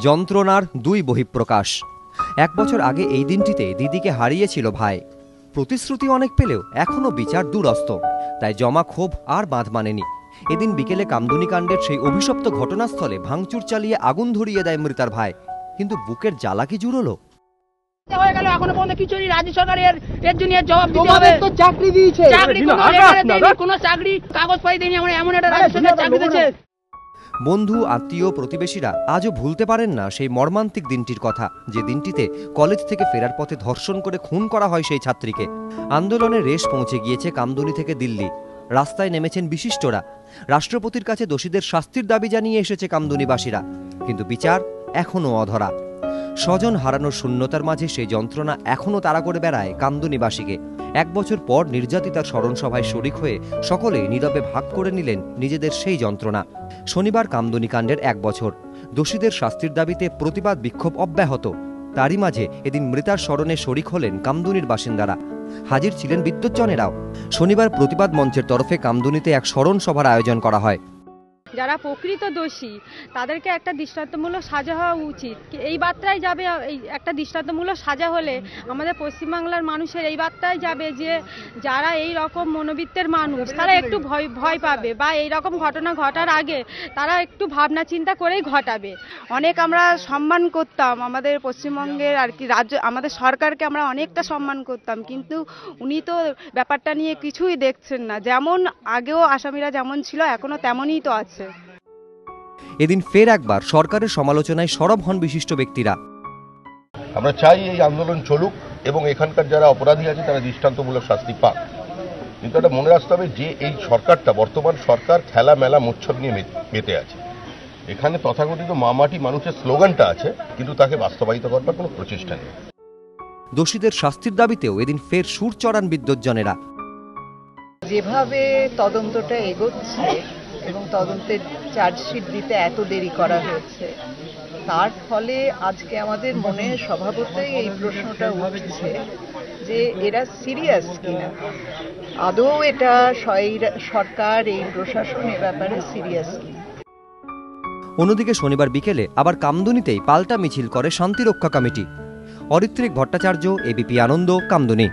যন্ত্রণার দুই বহিঃপ্রকাশ। 1 বছর আগে এই দিনটিতে দিদিকে হারিয়েছিল ভাই। প্রতিশ্রুতি অনেক পেলেও এখনও বিচার দূরস্থ, তাই জমা ক্ষোভ আর বাঁধ মানেনি। এদিন বিকেলে কামদুনি কাণ্ডের সেই অভিশপ্ত ঘটনাস্থলে ভাঙচুর চালিয়ে আগুন ধরিয়ে দেয় মৃতার ভাই। কিন্তু বুকের জ্বালা কি জুড়লো? হয়ে গেল, এখনো পর্যন্ত কিছুই রাজ্য সরকারের এর জন্য জবাব দিতে হবে। তো চাকরি দিয়েছে, কোনো চাকরি কাগজ পাই দেয়নি। আমরা এমন একটা রাজ্য সরকার চাকরি দিয়েছে। বন্ধু, আত্মীয়, প্রতিবেশীরা আজও ভুলতে পারেন না সেই মর্মান্তিক দিনটির কথা, যে দিনটিতে কলেজ থেকে ফেরার পথে ধর্ষণ করে খুন করা হয় সেই ছাত্রীকে। আন্দোলনের রেশ পৌঁছে গিয়েছে কামদুনি থেকে দিল্লি। রাস্তায় নেমেছেন বিশিষ্টরা। রাষ্ট্রপতির কাছে দোষীদের শাস্তির দাবি জানিয়ে এসেছে কামদুনিবাসীরা। কিন্তু বিচার এখনও অধরা। স্বজন হারানোর শূন্যতার মাঝে সেই যন্ত্রণা এখনও তাড়া করে বেড়ায় কামদুনিবাসীকে। 1 বছর পর নির্যাতিতার স্মরণসভায় শরিক হয়ে সকলে নীরবে ভাগ করে নিলেন নিজেদের সেই যন্ত্রণা। শনিবার কামদুনি কাণ্ডের 1 বছর। দোষীদের শাস্তির দাবিতে প্রতিবাদ বিক্ষোভ অব্যাহত। তারই মাঝে এদিন মৃতার স্মরণে শরিক হলেন কামদুনির বাসিন্দারা। হাজির ছিলেন বিদ্যুৎজনেরাও। শনিবার প্রতিবাদ মঞ্চের তরফে কামদুনিতে এক স্মরণ সভার আয়োজন করা হয়। যারা প্রকৃত দোষী তাদেরকে একটা দৃষ্টান্তমূলক সাজা হওয়া উচিত। এই বার্তায় যাবে, এই একটা দৃষ্টান্তমূলক সাজা হলে আমাদের পশ্চিমবাংলার মানুষের এই বার্তায় যাবে যে যারা এই রকম মনোবৃত্তের মানুষ তারা একটু ভয় পাবে, বা এই রকম ঘটনা ঘটার আগে তারা একটু ভাবনা চিন্তা করেই ঘটাবে। অনেক আমরা সম্মান করতাম আমাদের পশ্চিমবঙ্গের আর কি রাজ্য, আমাদের সরকারকে আমরা অনেকটা সম্মান করতাম, কিন্তু উনি তো ব্যাপারটা নিয়ে কিছুই দেখছেন না। যেমন আগেও আসামিরা যেমন ছিল এখনো তেমনই তো আছে। এদিন ফের একবার সরকারের সমালোচনায় সরব হন বিশিষ্ট ব্যক্তিরা। আমরা চাই এই আন্দোলন চলুক এবং এখানকার যারা অপরাধী আছে তারা দৃষ্টান্তমূলক শাস্তি পাক। কিন্তু এটা মনে রাখতে হবে যে এই সরকারটা, বর্তমান সরকার খেলা মেলা মোচ্ছব নিয়ে মেতে আছে। এখানে তথাকথিত মামাটি মানুষের স্লোগানটা আছে, কিন্তু তাকে বাস্তবায়িত করবার কোনো প্রচেষ্টা নেই। দোষীদের শাস্তির দাবিতেও এদিন ফের সুর চড়ান বিদ্যুৎজনেরা। যেভাবে তদন্তটা এগোচ্ছে এবং তদন্তের চার্জশিট দিতে এত দেরি করা হয়েছে, তার ফলে আজকে আমাদের মনে স্বভাবতই এই প্রশ্নটা উঠছে যে এরা সিরিয়াস কিনা, আদৌ এটা সরকার, এই প্রশাসন এ ব্যাপারে সিরিয়াস কিনা। অন্যদিকে শনিবার বিকেলে আবার কামদুনিতেই পাল্টা মিছিল করে শান্তিরক্ষা কমিটি। অরিত্রিক ভট্টাচার্য, এবিপি আনন্দ, কামদুনি।